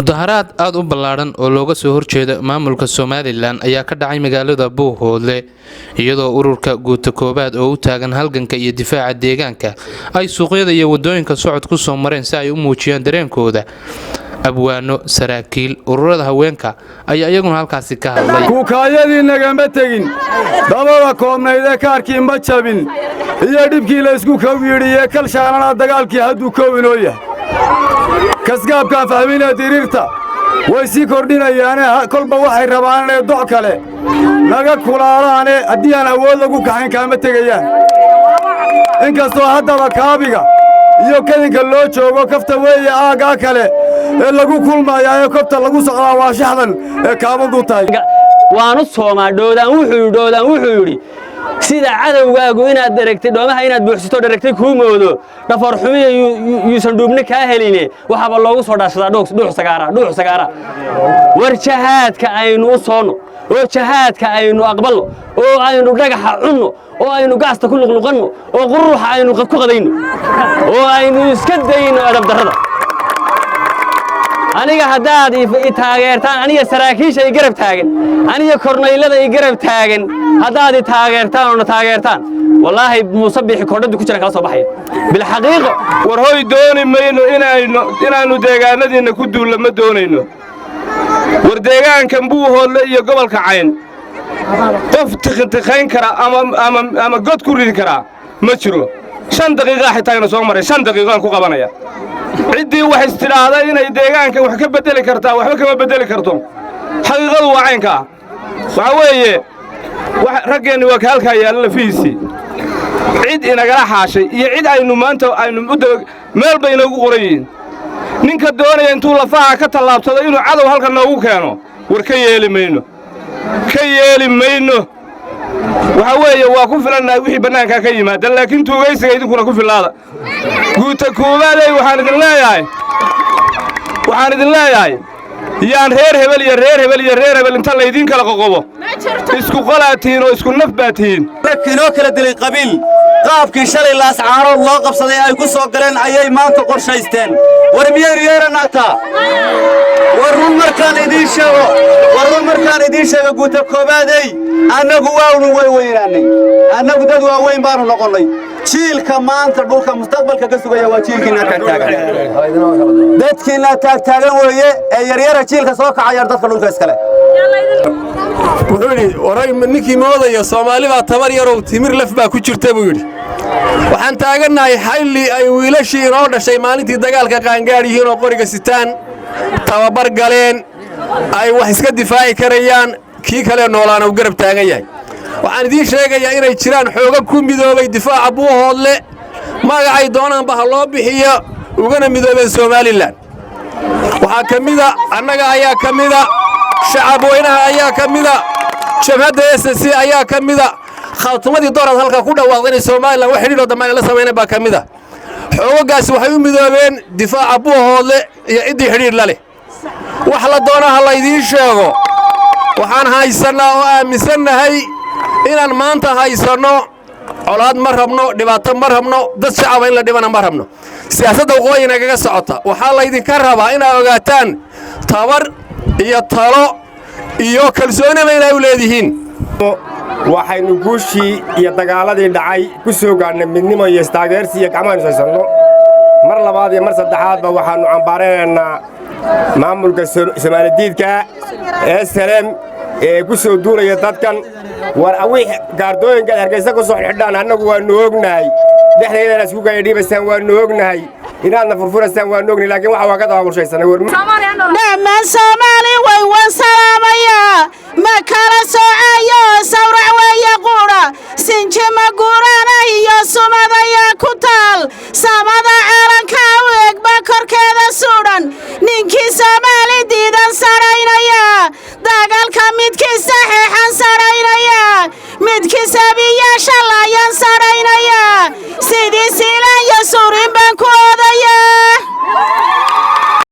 mudaharaad aad u ballaaran oo looga soo horjeeda maamulka Somaliland ayaa ka dhacay magaalada Buuhoodle iyadoo ururka guuta koobaad oo u taagan halganka iyo difaaca deegaanka ay suuqyada iyo wadooyinka socod ku soo mareen si ay u muujiyaan dareenkooda. abwaano saraakiil ururada haweenka ayaa iyaguna halkaasi ka hadlay. kuukaayadii nagama tagin dabada koobnayd kaarkii ma jabin iyo dhibkii la isku kawiyay kalshaanana dagaalkii haduu koobinoo yahay kasgaabka fahmina diriirta way si kordhinayaan kolba waxay rabaan inay doc kale naga kulaalaan hadii aan awood lagu kaxin kama tagayaan inkastoo haddaba kaabiga iyo kadinka loo joogo kafta weeye aaga kale ee lagu kulmayaa kafta lagu socdaa waa shaxdan ee kaabadu tahay waanu Soomaalidoodaan wuxuu yiri sida cadawgaagu inaad daragtay doomaha inaad buuxsato daragtay ku moodo dhafar xumiyo yuusan dhuubna ka heline waxaba loogu soo dhaashadaa dhuux sagaara warjahaadka aynu u soono oo jahaadka aynu aqbalno oo aynu dhagaxa cunno oo aynu gaasta ku luqluqanno oo quruuxa aynu ku qadayno oo aynu iska dayno adab darrada aniga haddaad i taageertaan aniga saraakiisha ay garab taagan aniga korneylada ay garab taagan haddaad i taageertaan oo taageertaan wallaahi muusabixi kordhadu ku jira kala soo baxay bil xaqiiqo war hoy dooni mayno inaanu deegaanadiina ku duulo ma doonayno war deegaankan Buuhoodle iyo gobolka Cayn qof tiqin kara ama god ku ridi kara ma jiro 5 daqiiqo xitaa ina soo maray 5 daqiiqo ku qabanaya cidii wax istiraada inay deegaanka wax ka bedeli kartaa waxba kama bedeli karto xaqiiqadu waa caynka waxa weeye raggeeni waa ka halka yaal la fiisi cid inaga xaashay iyo cid aynu maanta aynu meel bay inagu qorayeen ninka doonaya intuu lafaha ka talaabsado inuu cadow halka noogu keeno war ka yeeli mayno waxa weeye waa ku filanaa wixii banaanka ka yimaada laakiin tuugaysiga idinkuna ku filaada guuta koobaad waxaan idin leeyahay yaan reer hebel inta la idin kala qoqobo isku qalaatiin oo isku naf baatiin inoo kala dilay qabiil qaabkii shalay laas caarood loo qabsaday ay ku soo galeen ayay maanta qorshaysteen war miyay yeeranata warun markaan idin sheego guuta koobaadey annagu waanu weynaanay annagu dad waaweyn baanu noqonnay jiilka maanta dhulka mustaqbalka ka sugaya waa jiilkiina taagan dadkiina taagan weeye ee yaryara jiilka soo kacaya dadka dhulka iskale wuxuu yidhi waray ninkii moodaya Soomaali baa tabar yarow timir laf baa ku jirta buu yidhi waxaan taaganahay xilli ay wiilashii inoo dhashay maalintii dagaalka qaangaar yihiin oo qoriga sitaan tababar galeen ay wax iska difaaci karayaan kii kale noolaana u garab taagan yahay waxaan idiin sheegayaa inay jiraan xooga ku midoobay difaaca Buuhoodle magacay doonaanba ha loo bixiyo ugana midoobeen Somaliland waxaa kamida annaga ayaa kamida shacab weynaha ayaa kamida jabhadda SSC ayaa kamida khawtumadii doorad halka ku dhawaaqday Somaliland wax xidhiidh dhammaan la sameeyay baa kamida xoogagaasi waxay u midoobeen difaaca Buuhoodle iyo cidii xidhiidh la leh wax la doonaha la idiin sheego waxaan haysanaa oo aaminsanahay inaan maanta haysano colaad ma rabno dhibaato ma rabno dad shacab in la dhibana ma rabno siyaasadda waqooyiga naga socota waxa la idin ka rabaa inaad ogaataan tabar iyo talo iyo kalsooni inay u leedihiin waxaynu guushii iyo dagaaladii dhacay ku soo gaarnay midnimo iyo taageersi iyo gacmaha saysanno mar labaad iyo mar saddexaadba waxaanu cambaaraynaa maamulka Soomaalidiidka ee SLM ee ku soo duulaya dadkan war awii gaardooyinka Hargeysa ku soo xidhaan annagu waanu ognahay dhexdeedana isku gaadhiibasaan waanu ognahay inaadna furfurasaan waanu ognahay laakiin waxa waa ka dabaashaysanay war dhammaan Soomaali way wasalaamaya ma kala soocayo sawrac weeye qura sinjima gurana iyo sumadaya ku taal samada calanka weegba korkeeda suudhan ninkii Soomaali diidan saraynaya dagaalka midkii saxeexan saraynaya midkii